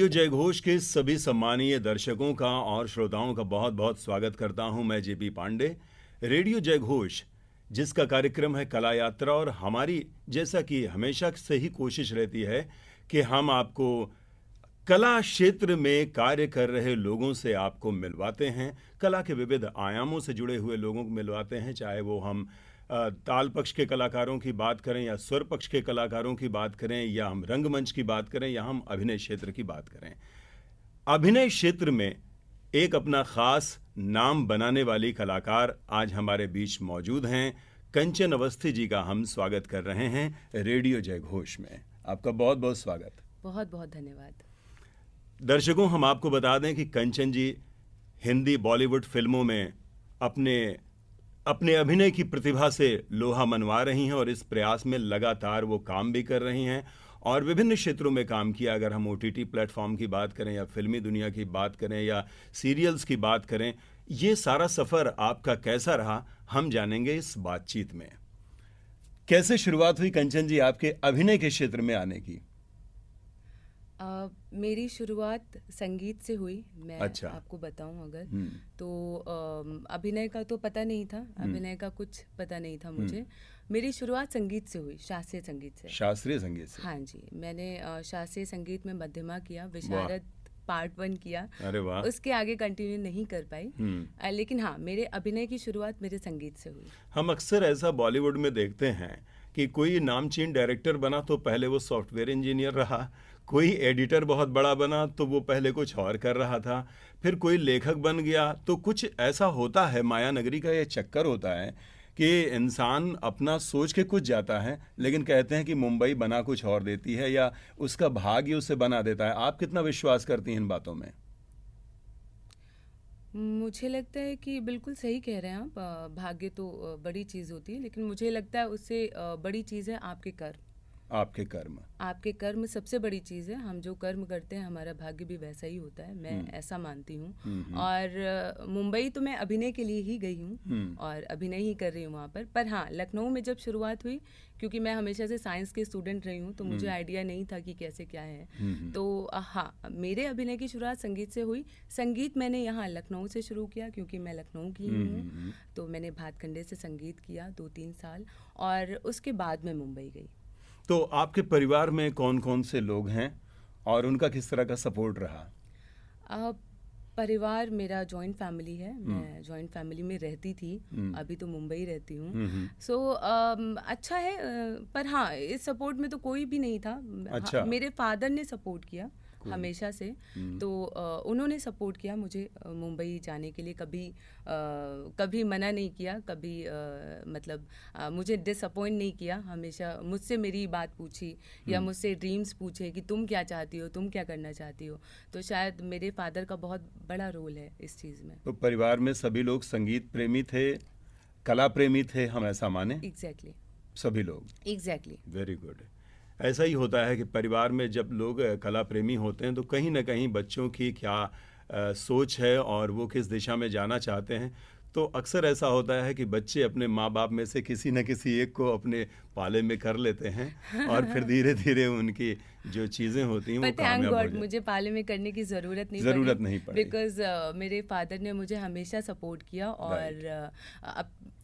Radio जयघोष के सभी सम्मानीय दर्शकों का और श्रोताओं का बहुत बहुत स्वागत करता हूं मैं जेपी पांडे। रेडियो जयघोष जिसका कार्यक्रम है कला यात्रा, और हमारी जैसा कि हमेशा से ही कोशिश रहती है कि हम आपको कला क्षेत्र में कार्य कर रहे लोगों से आपको मिलवाते हैं, कला के विविध आयामों से जुड़े हुए लोगों को मिलवाते हैं, चाहे वो हम ताल पक्ष के कलाकारों की बात करें या स्वर पक्ष के कलाकारों की बात करें या हम रंगमंच की बात करें या हम अभिनय क्षेत्र की बात करें। अभिनय क्षेत्र में एक अपना खास नाम बनाने वाली कलाकार आज हमारे बीच मौजूद हैं। कंचन अवस्थी जी का हम स्वागत कर रहे हैं रेडियो जयघोष में। आपका बहुत बहुत स्वागत। बहुत बहुत धन्यवाद। दर्शकों, हम आपको बता दें कि कंचन जी हिंदी बॉलीवुड फिल्मों में अपने अभिनय की प्रतिभा से लोहा मनवा रही हैं और इस प्रयास में लगातार वो काम भी कर रही हैं और विभिन्न क्षेत्रों में काम किया। अगर हम OTT प्लेटफॉर्म की बात करें या फिल्मी दुनिया की बात करें या सीरियल्स की बात करें, ये सारा सफ़र आपका कैसा रहा हम जानेंगे इस बातचीत में। कैसे शुरुआत हुई कंचन जी आपके अभिनय के क्षेत्र में आने की? मेरी शुरुआत संगीत से हुई। मैं अच्छा। आपको बताऊं अगर तो अभिनय का तो पता नहीं था, अभिनय का कुछ पता नहीं था मुझे। मेरी शुरुआत संगीत से हुई, शास्त्रीय संगीत से। शास्त्रीय संगीत से? हाँ जी, मैंने शास्त्रीय संगीत में मध्यमा किया, विशारद पार्ट 1 किया। अरे वाह। उसके आगे कंटिन्यू नहीं कर पाई। लेकिन हाँ, मेरे अभिनय की शुरुआत मेरे संगीत से हुई। हम अक्सर ऐसा बॉलीवुड में देखते हैं कि कोई नामचीन डायरेक्टर बना तो पहले वो सॉफ्टवेयर इंजीनियर रहा, कोई एडिटर बहुत बड़ा बना तो वो पहले कुछ और कर रहा था, फिर कोई लेखक बन गया। तो कुछ ऐसा होता है, माया नगरी का ये चक्कर होता है कि इंसान अपना सोच के कुछ जाता है, लेकिन कहते हैं कि मुंबई बना कुछ और देती है या उसका भाग्य उसे बना देता है। आप कितना विश्वास करती हैं इन बातों में? मुझे लगता है कि बिल्कुल सही कह रहे हैं आप। भाग्य तो बड़ी चीज़ होती है, लेकिन मुझे लगता है उससे बड़ी चीज़ है आपके कर्म। आपके कर्म? आपके कर्म सबसे बड़ी चीज़ है। हम जो कर्म करते हैं हमारा भाग्य भी वैसा ही होता है, मैं ऐसा मानती हूँ। और मुंबई तो मैं अभिनय के लिए ही गई हूँ और अभिनय ही कर रही हूँ वहाँ पर हाँ, लखनऊ में जब शुरुआत हुई, क्योंकि मैं हमेशा से साइंस के स्टूडेंट रही हूँ तो मुझे आइडिया नहीं था कि कैसे क्या है। तो हाँ, मेरे अभिनय की शुरुआत संगीत से हुई। संगीत मैंने यहाँ लखनऊ से शुरू किया क्योंकि मैं लखनऊ की हूँ। तो मैंने भातखंडे से संगीत किया 2-3 साल और उसके बाद मैं मुंबई गई। तो आपके परिवार में कौन कौन से लोग हैं और उनका किस तरह का सपोर्ट रहा? परिवार मेरा जॉइंट फैमिली है। मैं जॉइंट फैमिली में रहती थी, अभी तो मुंबई रहती हूँ। सो अच्छा है। पर हाँ, इस सपोर्ट में तो कोई भी नहीं था। अच्छा। मेरे फादर ने सपोर्ट किया हमेशा से। तो उन्होंने सपोर्ट किया मुझे मुंबई जाने के लिए। कभी मना नहीं किया, कभी मतलब मुझे डिसअपॉइंट नहीं किया। हमेशा मुझसे मेरी बात पूछी या मुझसे ड्रीम्स पूछे कि तुम क्या चाहती हो, तुम क्या करना चाहती हो। तो शायद मेरे फादर का बहुत बड़ा रोल है इस चीज़ में। तो परिवार में सभी लोग संगीत प्रेमी थे, कला प्रेमी थे, हम ऐसा माने? एग्जैक्टली। सभी लोग? एग्जैक्टली। Very good. ऐसा ही होता है कि परिवार में जब लोग कला प्रेमी होते हैं तो कहीं ना कहीं बच्चों की क्या सोच है और वो किस दिशा में जाना चाहते हैं, तो अक्सर ऐसा होता है कि बच्चे अपने माँ बाप में से किसी न किसी एक को अपने पाले में कर लेते हैं और फिर धीरे धीरे उनकी जो चीज़ें होती हैं वो कामयाब हो जाती हैं। मुझे पाले में करने की ज़रूरत नहीं पड़ी बिकॉज मेरे फादर ने मुझे हमेशा सपोर्ट किया और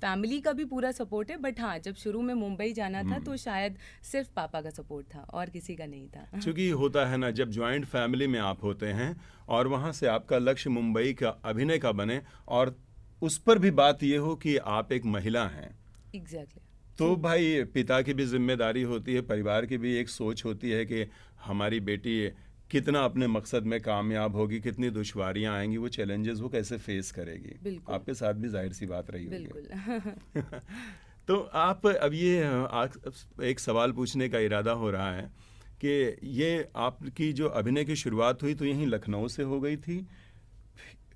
फैमिली का भी पूरा सपोर्ट है। बट हाँ, जब शुरू में मुंबई जाना था तो शायद सिर्फ पापा का सपोर्ट था और किसी का नहीं था। क्योंकि होता है ना, जब जॉइंट फैमिली में आप होते हैं और वहाँ से आपका लक्ष्य मुंबई का अभिनय का बने और उस पर भी बात ये हो कि आप एक महिला हैं। एग्जैक्टली। तो भाई पिता की भी जिम्मेदारी होती है, परिवार की भी एक सोच होती है कि हमारी बेटी कितना अपने मकसद में कामयाब होगी, कितनी दुश्वारियां आएंगी, वो चैलेंजेस वो कैसे फेस करेगी। आपके साथ भी जाहिर सी बात रही होगी। तो आप अब ये एक सवाल पूछने का इरादा हो रहा है कि ये आपकी जो अभिनय की शुरुआत हुई तो यहीं लखनऊ से हो गई थी,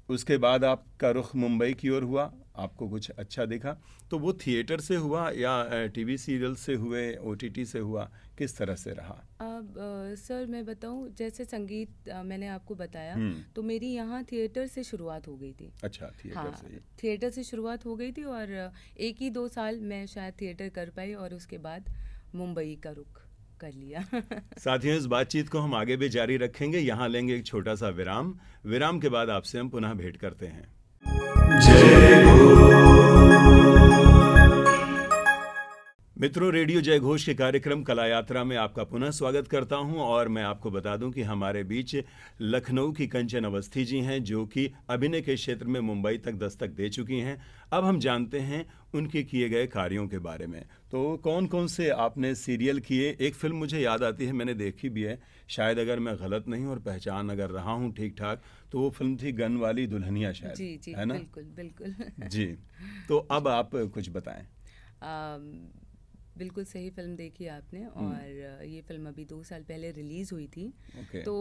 उसके बाद आपका रुख मुंबई की ओर हुआ, आपको कुछ अच्छा दिखा, तो वो थिएटर से हुआ या टीवी सीरियल से हुए, OTT से हुआ, किस तरह से रहा? अब सर मैं बताऊं, जैसे संगीत मैंने आपको बताया तो मेरी यहाँ थिएटर से शुरुआत हो गई थी। अच्छा, थिएटर से? थिएटर से शुरुआत हो गई थी और 1 ही 2 साल मैं शायद थिएटर कर पाई और उसके बाद मुंबई का रुख। कर लिया। साथियों, इस बातचीत को हम आगे भी जारी रखेंगे। यहाँ लेंगे एक छोटा सा विराम। विराम के बाद आपसे हम पुनः भेंट करते हैं। मित्रों, रेडियो जय घोष के कार्यक्रम कला यात्रा में आपका पुनः स्वागत करता हूं और मैं आपको बता दूं कि हमारे बीच लखनऊ की कंचन अवस्थी जी हैं, जो कि अभिनय के क्षेत्र में मुंबई तक दस्तक दे चुकी हैं। अब हम जानते हैं उनके किए गए कार्यों के बारे में। तो कौन कौन से आपने सीरियल किए? एक फिल्म मुझे याद आती है, मैंने देखी भी है, शायद अगर मैं गलत नहीं और पहचान अगर रहा हूँ ठीक ठाक, तो वो फिल्म थी गन वाली दुल्हनिया, शायद। जी जी, है ना? बिल्कुल बिल्कुल। जी, तो अब आप कुछ बताएं। बिल्कुल सही फिल्म देखी आपने। और ये फिल्म अभी 2 साल पहले रिलीज़ हुई थी। ओके। तो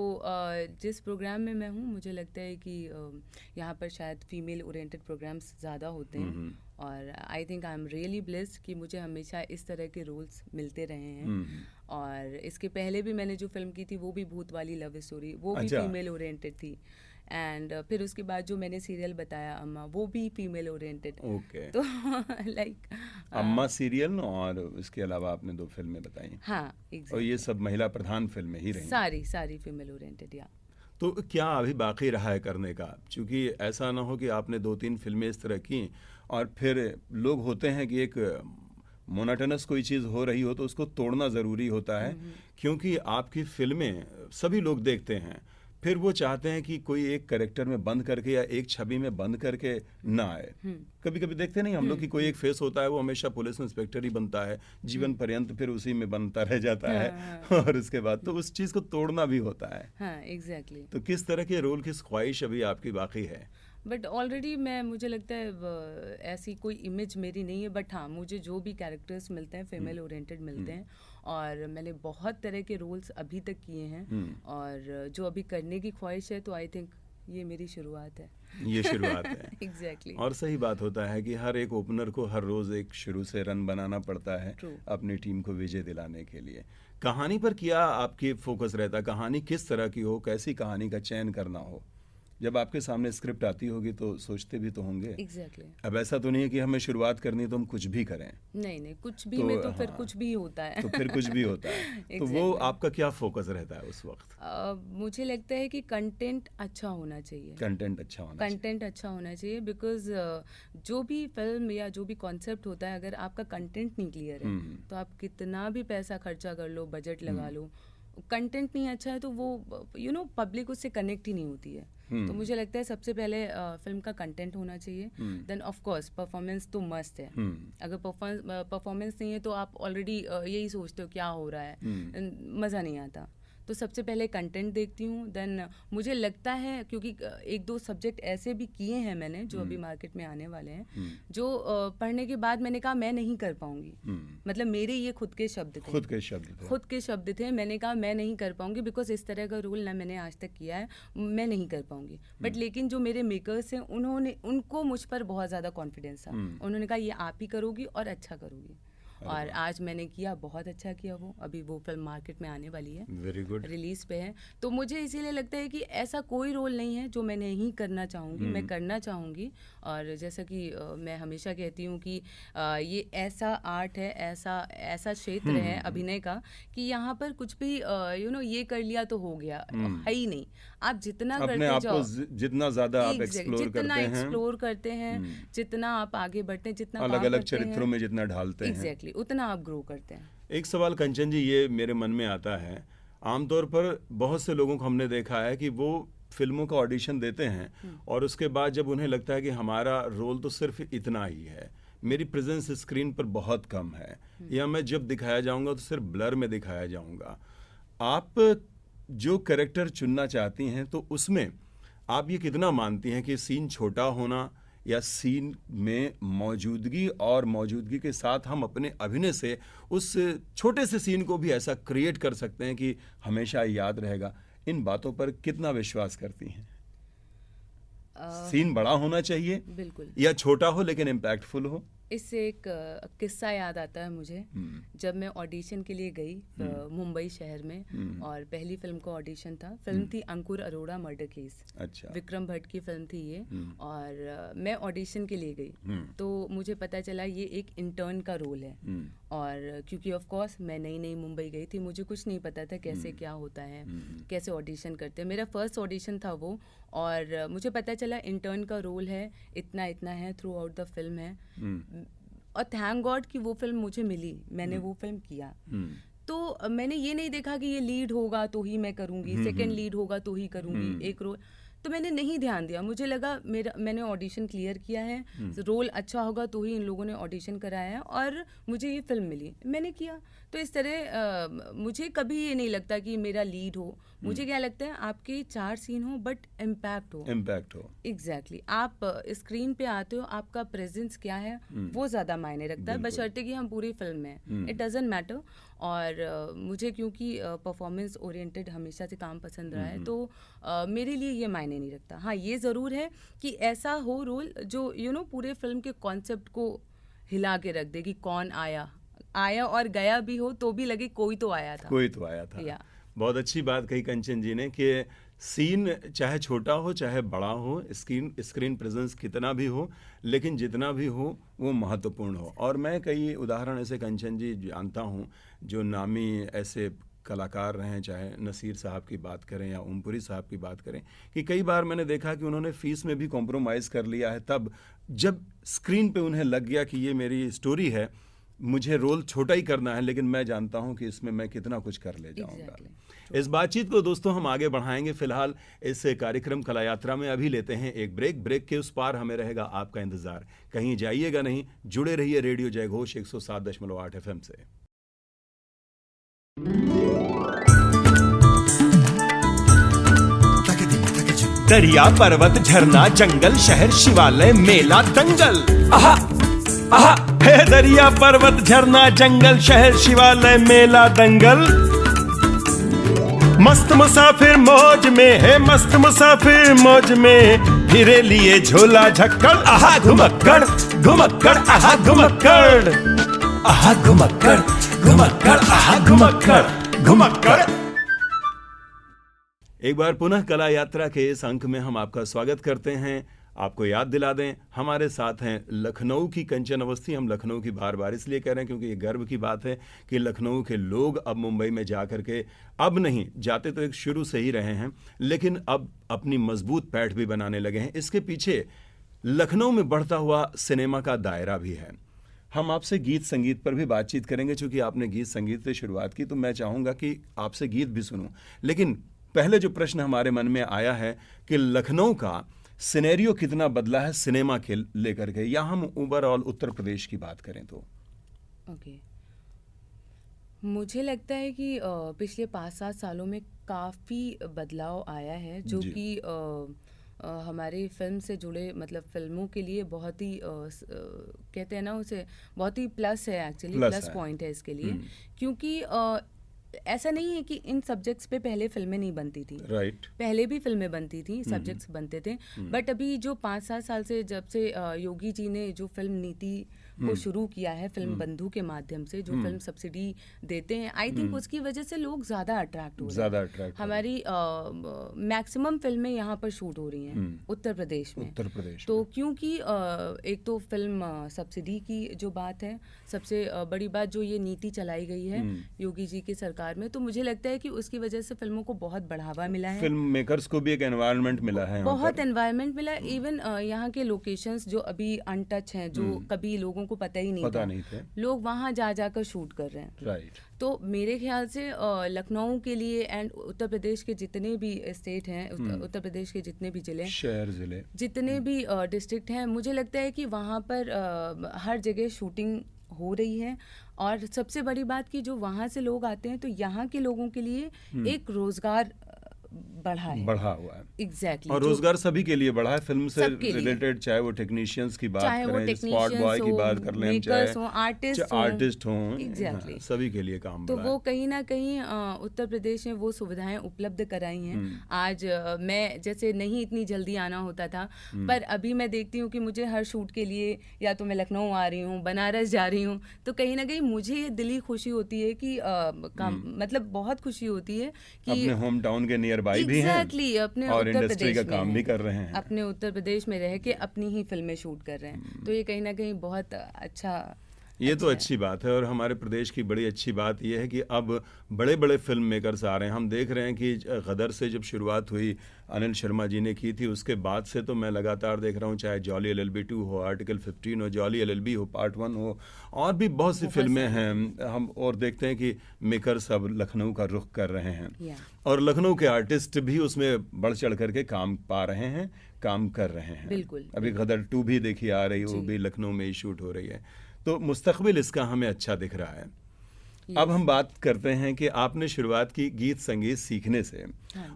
जिस प्रोग्राम में मैं हूँ, मुझे लगता है कि यहाँ पर शायद फीमेल ओरिएंटेड प्रोग्राम्स ज़्यादा होते हैं। और I think I am really blessed कि मुझे हमेशा इस तरह के रोल्स मिलते रहे हैं। और इसके पहले भी मैंने जो फिल्म की थी वो भी भूत वाली लव स्टोरी, वो भी अच्छा। फीमेल ओरिएंटेड थी। एंड फिर उसके बाद जो मैंने सीरियल बताया अम्मा, वो भी फीमेल ओरिएंटेड। ओके। तो लाइक अम्मा सीरियल और इसके अलावा आपने 2 फिल्में बताई। हाँ, और एग्जैक्टली। ये सब महिला प्रधान फिल्में ही रही। सारी फीमेल ओरिएंटेड, या। तो क्या अभी बाकी रहा है करने का? क्योंकि ऐसा ना हो कि आपने 2-3 फिल्में इस तरह की और फिर लोग होते हैं कि एक मोनोटोनस कोई चीज़ हो रही हो तो उसको तोड़ना ज़रूरी होता है, क्योंकि आपकी फिल्में सभी लोग देखते हैं, फिर वो चाहते हैं कि कोई एक कैरेक्टर में बंद करके या एक छवि में बंद करके ना आए। कभी कभी देखते नहीं हम लोग कि कोई एक फेस होता है, वो हमेशा पुलिस इंस्पेक्टर ही बनता है जीवन पर्यंत, फिर उसी में बनता रह जाता है। और उसके बाद तो उस चीज़ को तोड़ना भी होता है। हाँ, एग्जैक्टली। तो किस तरह के रोल की ख्वाहिश अभी आपकी बाकी है? बट ऑलरेडी मुझे लगता है ऐसी कोई इमेज मेरी नहीं है। बट हाँ, मुझे जो भी कैरेक्टर्स मिलते हैं फीमेल ओरिएंटेड मिलते हैं। और मैंने बहुत तरह के रोल्स अभी तक किए हैं। और जो अभी करने की ख्वाहिश है, तो आई थिंक ये मेरी शुरुआत है। ये शुरुआत है। एग्जैक्टली। और सही बात होता है कि हर एक ओपनर को हर रोज एक शुरू से रन बनाना पड़ता है True. अपनी टीम को विजय दिलाने के लिए। कहानी पर क्या आपकी फोकस रहता है? कहानी किस तरह की हो, कैसी कहानी का चयन करना हो? जब आपके सामने स्क्रिप्ट आती होगी तो सोचते भी तो होंगे। एग्जैक्टली। अब ऐसा तो नहीं है कि हमें शुरुआत करनी है तो हम कुछ भी करें। नहीं, कुछ भी तो में तो फिर हाँ, कुछ भी होता है। तो फिर कुछ भी होता है। तो वो Exactly. आपका क्या फोकस रहता है उस वक्त? मुझे लगता है कि कंटेंट अच्छा होना चाहिए। कंटेंट अच्छा होना चाहिए। कंटेंट अच्छा होना चाहिए, बिकॉज जो भी फिल्म या जो भी कॉन्सेप्ट होता है, अगर आपका कंटेंट नहीं क्लियर है तो आप कितना भी पैसा खर्चा कर लो, बजट लगा लो, कंटेंट नहीं अच्छा है तो वो पब्लिक उससे कनेक्ट ही नहीं होती है। तो मुझे लगता है सबसे पहले फिल्म का कंटेंट होना चाहिए। देन ऑफ कोर्स परफॉर्मेंस तो मस्ट है। अगर परफॉर्मेंस नहीं है तो आप ऑलरेडी यही सोचते हो क्या हो रहा है, मज़ा नहीं आता। तो सबसे पहले कंटेंट देखती हूँ। देन मुझे लगता है, क्योंकि 1-2 सब्जेक्ट ऐसे भी किए हैं मैंने जो अभी मार्केट में आने वाले हैं, जो पढ़ने के बाद मैंने कहा मैं नहीं कर पाऊंगी। मतलब मेरे ये खुद के शब्द थे। खुद के शब्द थे। मैंने कहा मैं नहीं कर पाऊंगी, बिकॉज इस तरह का रोल ना मैंने आज तक किया है, मैं नहीं कर पाऊंगी। बट लेकिन जो मेरे मेकर्स हैं, उनको मुझ पर बहुत ज़्यादा कॉन्फिडेंस था। उन्होंने कहा ये आप ही करोगी और अच्छा करोगी। और आज मैंने किया, बहुत अच्छा किया। वो अभी वो फिल्म मार्केट में आने वाली है, वेरी गुड, रिलीज पे है। तो मुझे इसीलिए लगता है कि ऐसा कोई रोल नहीं है जो मैं नहीं करना चाहूँगी, मैं करना चाहूँगी। और जैसा कि मैं हमेशा कहती हूँ कि ये ऐसा आर्ट है, ऐसा क्षेत्र है अभिनय का, कि यहाँ पर कुछ भी ये कर लिया तो हो गया, है ही नहीं। आप जितना करते जाओ, जितना ज्यादा आप एक्सप्लोर करते हैं, जितना आप आगे बढ़ते हैं, जितना अलग अलग चरित्रों में जितना ढालते हैं, एग्जैक्टली उतना आप ग्रो करते हैं। एक सवाल कंचन जी ये मेरे मन में आता है, आमतौर पर बहुत से लोगों को हमने देखा है कि वो फिल्मों का ऑडिशन देते हैं और उसके बाद जब उन्हें लगता है कि हमारा रोल तो सिर्फ इतना ही है, मेरी प्रेजेंस स्क्रीन पर बहुत कम है, या मैं जब दिखाया जाऊंगा तो सिर्फ ब्लर में दिखाया जाऊंगा, आप जो कैरेक्टर चुनना चाहती हैं तो उसमें आप ये कितना मानती हैं कि सीन छोटा होना या सीन में मौजूदगी और मौजूदगी के साथ हम अपने अभिनय से उस छोटे से सीन को भी ऐसा क्रिएट कर सकते हैं कि हमेशा याद रहेगा? इन बातों पर कितना विश्वास करती हैं? सीन बड़ा होना चाहिए बिल्कुल, या छोटा हो लेकिन इम्पैक्टफुल हो? इससे एक किस्सा याद आता है मुझे। जब मैं ऑडिशन के लिए गई मुंबई शहर में, और पहली फिल्म का ऑडिशन था। फिल्म थी अंकुर अरोड़ा मर्डर केस। अच्छा। विक्रम भट्ट की फिल्म थी ये। और मैं ऑडिशन के लिए गई तो मुझे पता चला ये एक इंटर्न का रोल है। और क्योंकि ऑफ कोर्स मैं नई नई मुंबई गई थी, मुझे कुछ नहीं पता था कैसे क्या होता है, कैसे ऑडिशन करते हैं। मेरा फर्स्ट ऑडिशन था वो, और मुझे पता चला इंटर्न का रोल है, इतना इतना है, थ्रू आउट द फिल्म है। और थैंक गॉड कि वो फिल्म मुझे मिली, मैंने वो फिल्म किया। तो मैंने ये नहीं देखा कि ये लीड होगा तो ही मैं करूँगी, सेकेंड लीड होगा तो ही करूँगी, एक रोल, तो मैंने नहीं ध्यान दिया। मुझे लगा मैंने ऑडिशन क्लियर किया है, रोल अच्छा होगा तो ही इन लोगों ने ऑडिशन कराया है, और मुझे ये फिल्म मिली, मैंने किया। तो इस तरह मुझे कभी ये नहीं लगता कि मेरा लीड हो। मुझे क्या लगता है, आपके 4 सीन हो बट इम्पैक्ट हो। एग्जैक्टली आप स्क्रीन पे आते हो, आपका प्रेजेंस क्या है वो ज़्यादा मायने रखता है, बशर्ते कि हम पूरी फिल्म में, इट डजेंट मैटर। और मुझे क्योंकि परफॉर्मेंस ओरिएंटेड हमेशा से काम पसंद रहा है, तो मेरे लिए ये मायने नहीं रखता। हाँ, ये ज़रूर है कि ऐसा हो रोल जो पूरे फिल्म के कॉन्सेप्ट को हिला के रख दे, कि कौन आया और गया भी हो तो भी लगे कोई तो आया था। या बहुत अच्छी बात कही कंचन जी ने कि सीन चाहे छोटा हो चाहे बड़ा हो, स्क्रीन प्रेजेंस कितना भी हो, लेकिन जितना भी हो वो महत्वपूर्ण हो। और मैं कई उदाहरण ऐसे कंचन जी जानता हूँ जो नामी ऐसे कलाकार रहे हैं, चाहे नसीर साहब की बात करें या ओमपुरी साहब की बात करें, कि कई बार मैंने देखा कि उन्होंने फीस में भी कॉम्प्रोमाइज़ कर लिया है, तब जब स्क्रीन पे उन्हें लग गया कि ये मेरी स्टोरी है, मुझे रोल छोटा ही करना है, लेकिन मैं जानता हूं कि इसमें मैं कितना कुछ कर ले जाऊंगा। इस बातचीत को दोस्तों हम आगे बढ़ाएंगे। फिलहाल इस कार्यक्रम कला यात्रा में अभी लेते हैं एक ब्रेक के उस पार हमें रहेगा आपका इंतजार। कहीं जाइएगा नहीं, जुड़े रहिए रेडियो जयघोष 107.8 FM से। दरिया पर्वत झरना जंगल शहर शिवालय मेला दंगल, आहा आहा है दरिया पर्वत झरना जंगल शहर शिवालय मेला दंगल। मस्त मुसाफिर मौज में है, मस्त मुसाफिर मौज में, फिरे लिए झोला झक्कड़, आहा घुमक्कड़ घुमक्कड़ आहा घुमक्कड़, आहा घुमक्कड़ घुमक्कड़ आहा घुमक्कड़ घुमक्कड़। एक बार पुनः कला यात्रा के इस अंक में हम आपका स्वागत करते हैं। आपको याद दिला दें, हमारे साथ हैं लखनऊ की कंचन अवस्थी। हम लखनऊ की बार बार इसलिए कह रहे हैं क्योंकि ये गर्व की बात है कि लखनऊ के लोग अब मुंबई में जा कर के, अब नहीं जाते तो एक शुरू से ही रहे हैं, लेकिन अब अपनी मजबूत पैठ भी बनाने लगे हैं। इसके पीछे लखनऊ में बढ़ता हुआ सिनेमा का दायरा भी है। हम आपसे गीत संगीत पर भी बातचीत करेंगे, चूँकि आपने गीत संगीत से शुरुआत की तो मैं चाहूँगा कि आपसे गीत भी सुनूँ। लेकिन पहले जो प्रश्न हमारे मन में आया है कि लखनऊ का सिनेरियो कितना बदला है सिनेमा के लेकर के, या हम ओवरऑल उत्तर प्रदेश की बात करें तो। मुझे लगता है कि पिछले 5-7 सालों में काफ़ी बदलाव आया है, जो कि हमारे फिल्म से जुड़े, मतलब फिल्मों के लिए बहुत ही कहते हैं ना उसे, बहुत ही प्लस है, एक्चुअली प्लस पॉइंट है इसके लिए। क्योंकि ऐसा नहीं है कि इन सब्जेक्ट्स पे पहले फिल्में नहीं बनती थी, पहले भी फिल्में बनती थी, सब्जेक्ट्स बनते थे, बट अभी जो 5-7 साल से, जब से योगी जी ने जो फिल्म नीति को शुरू किया है, फिल्म बंधु के माध्यम से जो फिल्म सब्सिडी देते हैं, आई थिंक उसकी वजह से लोग ज़्यादा अट्रैक्ट हो रहे हैं। हमारी मैक्सिमम फिल्में यहाँ पर शूट हो रही हैं उत्तर प्रदेश में। तो क्योंकि एक तो फिल्म सब्सिडी की जो बात है, सबसे बड़ी बात जो ये नीति चलाई गई है योगी जी की सरकार में, तो मुझे लगता है कि उसकी वजह से फिल्मों को बहुत बढ़ावा मिला है, फिल्म मेकर्स को भी एक एनवायरनमेंट मिला है, बहुत एनवायरनमेंट मिला। इवन यहाँ के लोकेशंस जो अभी अनटच हैं, जो कभी लोगों को पता ही नहीं था, लोग वहाँ जा जाकर शूट कर रहे हैं। तो मेरे ख्याल से लखनऊ के लिए एंड उत्तर प्रदेश के जितने भी स्टेट हैं, उत्तर प्रदेश के जितने भी जिले, शहर जिले, जितने भी डिस्ट्रिक्ट हैं, मुझे लगता है कि वहाँ पर हर जगह शूटिंग हो रही है। और सबसे बड़ी बात कि जो वहाँ से लोग आते हैं, तो यहाँ के लोगों के लिए एक रोजगार बढ़ा हुआ है। एग्जैक्टली। और रोजगार सभी के लिए बढ़ा है, फिल्म से रिलेटेड, चाहे वो टेक्नीशियंस की बात करें, स्पॉट बॉय की बात कर लें, चाहे आर्टिस्ट हों, एग्जैक्टली सभी के लिए काम तो वो कहीं ना कहीं उत्तर प्रदेश में वो सुविधाएं उपलब्ध कराई हैं। आज मैं जैसे नहीं इतनी जल्दी आना होता था, पर अभी मैं देखती हूँ कि मुझे हर शूट के लिए या तो मैं लखनऊ आ रही हूँ, बनारस जा रही हूँ, तो कहीं ना कहीं मुझे ये दिली खुशी होती है कि मतलब बहुत खुशी होती है कि अपने होम टाउन के नियर बाई भी हैं, अपने और उत्तर इंडस्ट्री का काम भी कर रहे हैं, अपने उत्तर प्रदेश में रह के अपनी ही फिल्में शूट कर रहे हैं। तो ये कहीं ना कहीं बहुत अच्छा ये तो अच्छी बात है और हमारे प्रदेश की बड़ी अच्छी बात यह है कि अब बड़े बड़े फिल्म मेकर्स आ रहे हैं। हम देख रहे हैं कि गदर से जब शुरुआत हुई अनिल शर्मा जी ने की थी, उसके बाद से तो मैं लगातार देख रहा हूँ, चाहे जॉली LLB 2 हो, आर्टिकल 15 हो, जॉली LLB हो, पार्ट 1 हो, और भी बहुत सी फिल्में हैं हम, और देखते हैं कि मेकर्स अब लखनऊ का रुख कर रहे हैं और लखनऊ के आर्टिस्ट भी उसमें बढ़ चढ़ करके काम पा रहे हैं, काम कर रहे हैं। बिल्कुल। अभी गदर 2 भी देखी आ रही है, वो भी लखनऊ में ही शूट हो रही है, तो मुस्तकबिल इसका हमें अच्छा दिख रहा है। अब हम बात करते हैं कि आपने शुरुआत की गीत संगीत सीखने से,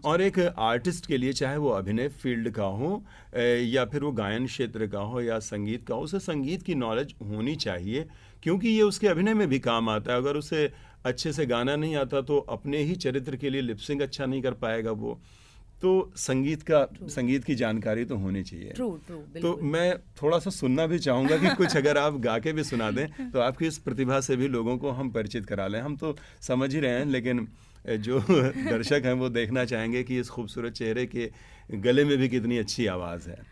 और एक आर्टिस्ट के लिए, चाहे वो अभिनय फील्ड का हो या फिर वो गायन क्षेत्र का हो या संगीत का हो, उसे संगीत की नॉलेज होनी चाहिए, क्योंकि ये उसके अभिनय में भी काम आता है। अगर उसे अच्छे से गाना नहीं आता तो अपने ही चरित्र के लिए लिपसिंग अच्छा नहीं कर पाएगा वो, तो संगीत की जानकारी तो होनी चाहिए। तो मैं थोड़ा सा सुनना भी चाहूँगा कि कुछ अगर आप गा के भी सुना दें तो आपकी इस प्रतिभा से भी लोगों को हम परिचित करा लें। हम तो समझ ही रहे हैं, लेकिन जो दर्शक हैं वो देखना चाहेंगे कि इस खूबसूरत चेहरे के गले में भी कितनी अच्छी आवाज़ है।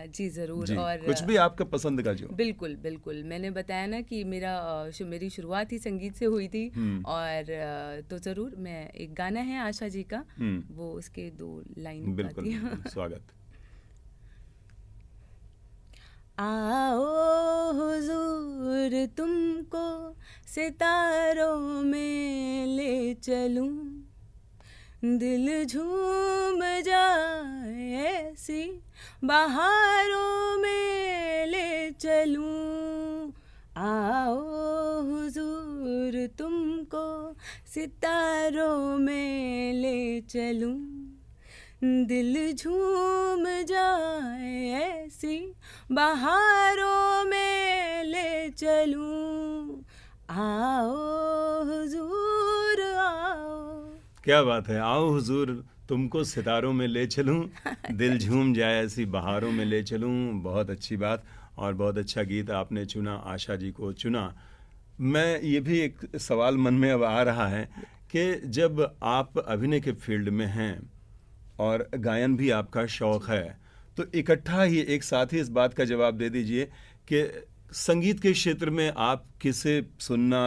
जी ज़रूर। जी, और कुछ भी आपका पसंद का जो। बिल्कुल बिल्कुल, मैंने बताया ना कि मेरी शुरुआत ही संगीत से हुई थी, और तो ज़रूर मैं, एक गाना है आशा जी का, वो उसके 2 लाइन बिल्कुल, स्वागत। आओ हुजूर तुमको सितारों में ले चलूं, दिल झूम जाए ऐसी बहारों में ले चलूं। आओ हुजूर तुमको सितारों में ले चलूं, दिल झूम जाए ऐसी बहारों में ले चलूं। आओ हुजूर आओ। क्या बात है, आओ हुजूर तुमको सितारों में ले चलूं, दिल झूम जाए ऐसी बहारों में ले चलूं। बहुत अच्छी बात और बहुत अच्छा गीत आपने चुना, आशा जी को चुना। मैं ये भी एक सवाल मन में अब आ रहा है कि जब आप अभिनय के फील्ड में हैं और गायन भी आपका शौक़ है, तो इकट्ठा ही एक साथ ही इस बात का जवाब दे दीजिए कि संगीत के क्षेत्र में आप किसे सुनना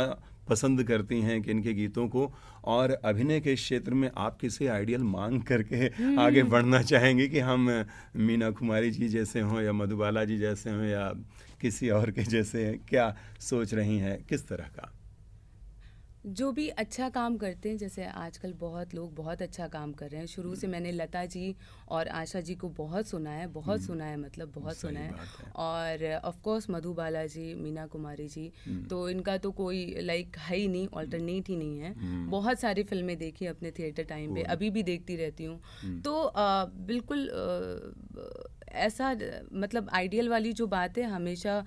पसंद करती हैं, कि इनके गीतों को, और अभिनय के क्षेत्र में आप किसे आइडियल मांग करके आगे बढ़ना चाहेंगे कि हम मीना कुमारी जी जैसे हों या मधुबाला जी जैसे हों या किसी और के जैसे, क्या सोच रही हैं, किस तरह का? जो भी अच्छा काम करते हैं, जैसे आजकल बहुत लोग बहुत अच्छा काम कर रहे हैं। शुरू से मैंने लता जी और आशा जी को बहुत सुना है, मतलब बहुत सुना है। और ऑफ कोर्स मधुबाला जी, मीना कुमारी जी, तो इनका तो कोई लाइक है ही नहीं, ऑल्टरनेट ही नहीं है। बहुत सारी फिल्में देखी अपने थिएटर टाइम पे, अभी भी देखती रहती हूँ। तो बिल्कुल ऐसा, मतलब आइडियल वाली जो बात है, हमेशा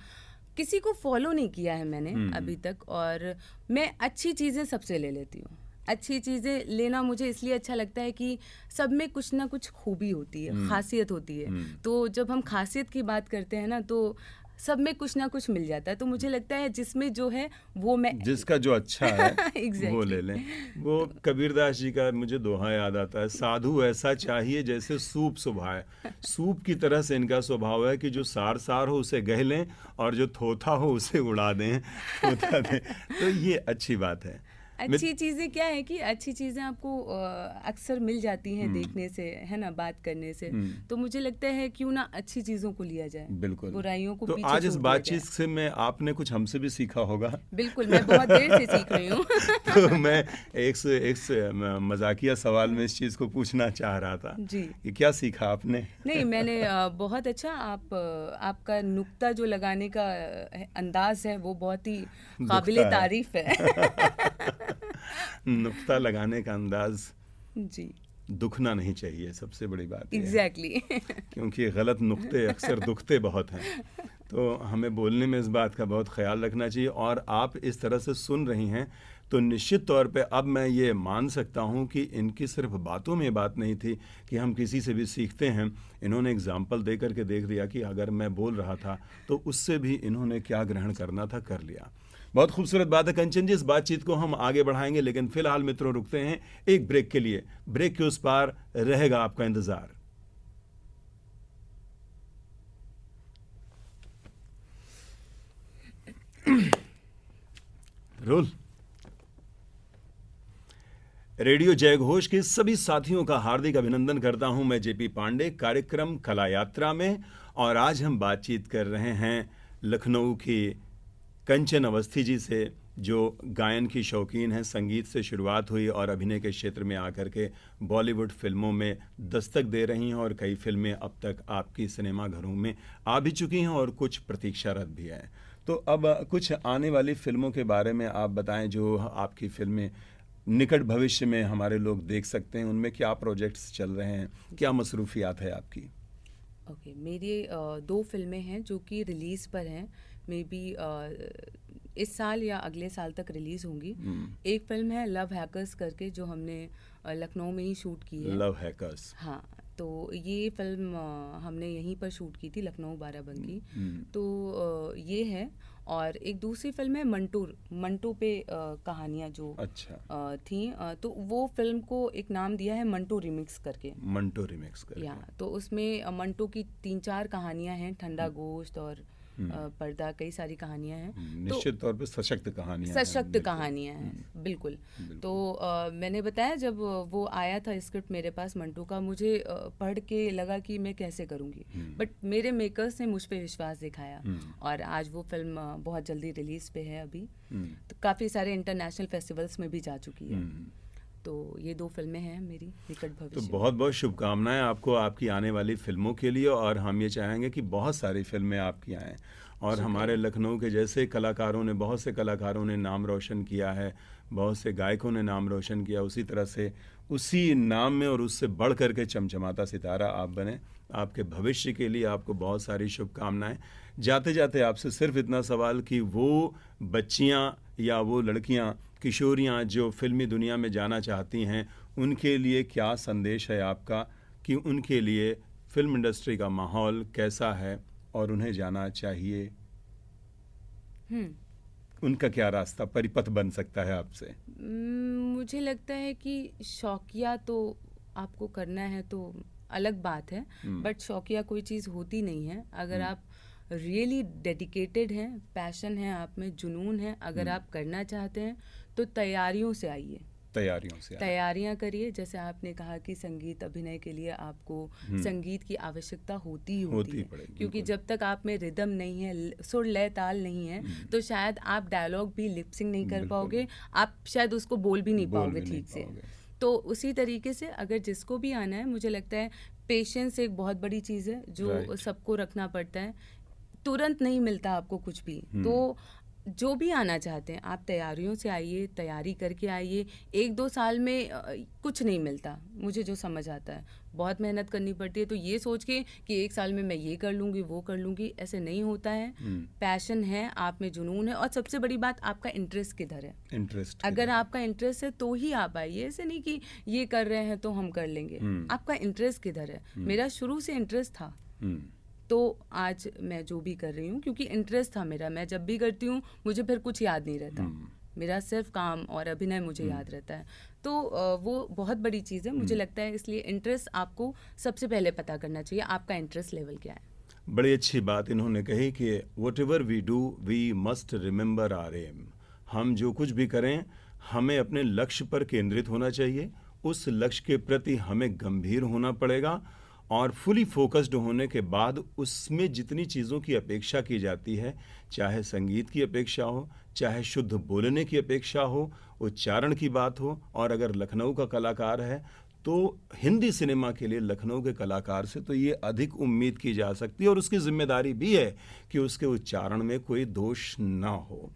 किसी को फॉलो नहीं किया है मैंने अभी तक, और मैं अच्छी चीज़ें सबसे ले लेती हूँ। अच्छी चीज़ें लेना मुझे इसलिए अच्छा लगता है कि सब में कुछ ना कुछ खूबी होती है, खासियत होती है। तो जब हम खासियत की बात करते हैं ना, तो सब में कुछ ना कुछ मिल जाता है। तो मुझे लगता है जिसमें जो है वो मैं, जिसका जो अच्छा है exactly. वो ले लें। वो कबीरदास जी का मुझे दोहा याद आता है, साधु ऐसा चाहिए जैसे सूप सुभाए। सूप की तरह से इनका स्वभाव है कि जो सार सार हो उसे गह लें और जो थोथा हो उसे उड़ा दें, थोथा दें। तो ये अच्छी बात है। अच्छी चीज़ें क्या है कि अच्छी चीज़ें आपको अक्सर मिल जाती हैं देखने से, है ना, बात करने से। तो मुझे लगता है क्यों ना अच्छी चीज़ों को लिया जाए, बिल्कुल, बुराइयों को तो पीछे आज इस छोड़ बातचीत से मैं, आपने कुछ हमसे भी सीखा होगा। बिल्कुल, मैं बहुत देर से सीख रही हूँ। तो मैं एक मजाकिया सवाल में इस चीज़ को पूछना चाह रहा था जी, कि क्या सीखा आपने? नहीं, मैंने बहुत अच्छा, आपका नुक्ता जो लगाने का अंदाज है वो बहुत ही काबिले तारीफ है। नुक्ता लगाने का अंदाज जी, दुखना नहीं चाहिए, सबसे बड़ी बात एग्जैक्टली। क्योंकि गलत नुक्ते अक्सर दुखते बहुत हैं। तो हमें बोलने में इस बात का बहुत ख्याल रखना चाहिए। और आप इस तरह से सुन रही हैं तो निश्चित तौर पे अब मैं ये मान सकता हूँ कि इनकी सिर्फ बातों में बात नहीं थी कि हम किसी से भी सीखते हैं। इन्होंने एग्जाम्पल दे करके देख दिया कि अगर मैं बोल रहा था तो उससे भी इन्होंने क्या ग्रहण करना था, कर लिया। बहुत खूबसूरत बात है कंचन जी। इस बातचीत को हम आगे बढ़ाएंगे, लेकिन फिलहाल मित्रों रुकते हैं एक ब्रेक के लिए। ब्रेक के उस पार रहेगा आपका इंतजार। रोल। रेडियो जयघोष के सभी साथियों का हार्दिक अभिनंदन करता हूं मैं जेपी पांडे कार्यक्रम कला यात्रा में। और आज हम बातचीत कर रहे हैं लखनऊ की कंचन अवस्थी जी से, जो गायन की शौकीन हैं। संगीत से शुरुआत हुई और अभिनय के क्षेत्र में आकर के बॉलीवुड फिल्मों में दस्तक दे रही हैं और कई फिल्में अब तक आपकी सिनेमा घरों में आ भी चुकी हैं और कुछ प्रतीक्षारत भी हैं। तो अब कुछ आने वाली फिल्मों के बारे में आप बताएं, जो आपकी फिल्में निकट भविष्य में हमारे लोग देख सकते हैं। उनमें क्या प्रोजेक्ट्स चल रहे हैं, क्या मसरूफियात है आपकी? ओके, मेरी 2 फिल्में हैं जो कि रिलीज़ पर हैं। मे बी इस साल या अगले साल तक रिलीज़ होंगी। एक फिल्म है लव हैकर्स करके, जो हमने लखनऊ में ही शूट की है। लव हैकर्स, हाँ, तो ये फिल्म हमने यहीं पर शूट की थी, लखनऊ बाराबंकी। तो ये है। और एक दूसरी फिल्म है मंटू पे कहानियाँ जो अच्छा थी। तो वो फिल्म को एक नाम दिया है मंटू रिमिक्स करके। मंटो रिमिक्स करके। या तो उसमें मंटू की 3-4 कहानियाँ हैं, ठंडा गोश्त और पर्दा, कई सारी कहानियाँ हैं। निश्चित तौर पे सशक्त कहानियाँ सशक्त कहानियाँ हैं, बिल्कुल। तो मैंने बताया, जब वो आया था स्क्रिप्ट मेरे पास मंटू का, मुझे पढ़ के लगा कि मैं कैसे करूँगी, बट मेरे मेकर्स ने मुझ पे विश्वास दिखाया और आज वो फिल्म बहुत जल्दी रिलीज पे है अभी। तो काफ़ी सारे इंटरनेशनल फेस्टिवल्स में भी जा चुकी है। तो ये 2 फिल्में हैं मेरी निकट भविष्य। तो बहुत बहुत शुभकामनाएं आपको आपकी आने वाली फिल्मों के लिए। और हम ये चाहेंगे कि बहुत सारी फिल्में आपकी आएँ और हमारे लखनऊ के जैसे कलाकारों ने, बहुत से कलाकारों ने नाम रोशन किया है, बहुत से गायकों ने नाम रोशन किया, उसी तरह से उसी नाम में और उससे बढ़ कर के चमचमाता सितारा आप बने। आपके भविष्य के लिए आपको बहुत सारी शुभकामनाएं। जाते जाते आपसे सिर्फ इतना सवाल कि वो बच्चियां या वो लड़कियां, किशोरियां जो फिल्मी दुनिया में जाना चाहती हैं, उनके लिए क्या संदेश है आपका कि उनके लिए फिल्म इंडस्ट्री का माहौल कैसा है और उन्हें जाना चाहिए? उनका क्या रास्ता परिपथ बन सकता है आपसे? मुझे लगता है कि शौकिया तो आपको करना है तो अलग बात है, बट शौकिया कोई चीज़ होती नहीं है। अगर आप रियली डेडिकेटेड हैं, पैशन है आप में, जुनून है, अगर आप करना चाहते हैं तो तैयारियों से आइए। तैयारियां करिए। जैसे आपने कहा कि संगीत अभिनय के लिए आपको संगीत की आवश्यकता होती है, क्योंकि जब तक आप में रिदम नहीं है, सुर लय ताल नहीं है, तो शायद आप डायलॉग भी लिपसिंग नहीं कर पाओगे, आप शायद उसको बोल भी नहीं पाओगे ठीक से। तो उसी तरीके से अगर जिसको भी आना है, मुझे लगता है पेशेंस एक बहुत बड़ी चीज़ है जो सबको रखना पड़ता है। तुरंत नहीं मिलता आपको कुछ भी। तो जो भी आना चाहते हैं आप तैयारियों से आइए, तैयारी करके आइए। 1-2 साल में कुछ नहीं मिलता, मुझे जो समझ आता है। बहुत मेहनत करनी पड़ती है। तो ये सोच के कि 1 साल में मैं ये कर लूँगी, वो कर लूँगी, ऐसे नहीं होता है। पैशन है, आप में जुनून है, और सबसे बड़ी बात आपका इंटरेस्ट किधर है। अगर आपका इंटरेस्ट है तो ही आप आइए। ऐसे नहीं कि ये कर रहे हैं तो हम कर लेंगे। आपका इंटरेस्ट किधर है? मेरा शुरू से इंटरेस्ट था, तो आज मैं जो भी कर रही हूँ क्योंकि इंटरेस्ट था मेरा। मैं जब भी करती हूँ मुझे फिर कुछ याद नहीं रहता, मेरा सिर्फ काम और अभिनय मुझे याद रहता है। तो वो बहुत बड़ी चीज़ है मुझे लगता है। इसलिए इंटरेस्ट आपको सबसे पहले पता करना चाहिए, आपका इंटरेस्ट लेवल क्या है। बड़ी अच्छी बात इन्होंने कही कि whatever we do we must remember our aim. हम जो कुछ भी करें हमें अपने लक्ष्य पर केंद्रित होना चाहिए, उस लक्ष्य के प्रति हमें गंभीर होना पड़ेगा और फुली फोकस्ड होने के बाद उसमें जितनी चीज़ों की अपेक्षा की जाती है, चाहे संगीत की अपेक्षा हो, चाहे शुद्ध बोलने की अपेक्षा हो, उच्चारण की बात हो, और अगर लखनऊ का कलाकार है तो हिंदी सिनेमा के लिए लखनऊ के कलाकार से तो ये अधिक उम्मीद की जा सकती है और उसकी जिम्मेदारी भी है कि उसके उच्चारण में कोई दोष ना हो।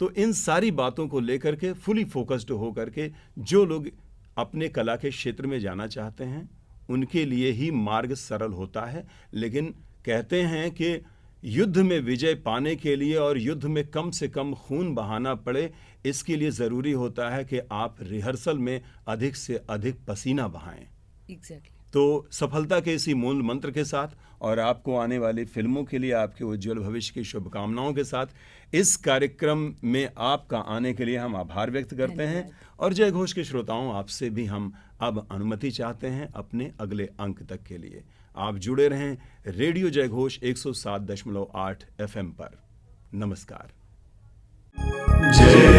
तो इन सारी बातों को लेकर के फुली फोकस्ड हो करके जो लोग अपने कला के क्षेत्र में जाना चाहते हैं उनके लिए ही मार्ग सरल होता है। लेकिन कहते हैं कि युद्ध में विजय पाने के लिए और युद्ध में कम से कम खून बहाना पड़े, इसके लिए ज़रूरी होता है कि आप रिहर्सल में अधिक से अधिक पसीना बहाएं। एग्जैक्टली। तो सफलता के इसी मूल मंत्र के साथ और आपको आने वाली फिल्मों के लिए आपके उज्जवल भविष्य की शुभकामनाओं के साथ इस कार्यक्रम में आपका आने के लिए हम आभार व्यक्त करते हैं। और जय घोष के श्रोताओं, आपसे भी हम अब अनुमति चाहते हैं अपने अगले अंक तक के लिए। आप जुड़े रहें रेडियो जय घोष 107.8 FM पर। नमस्कार। जय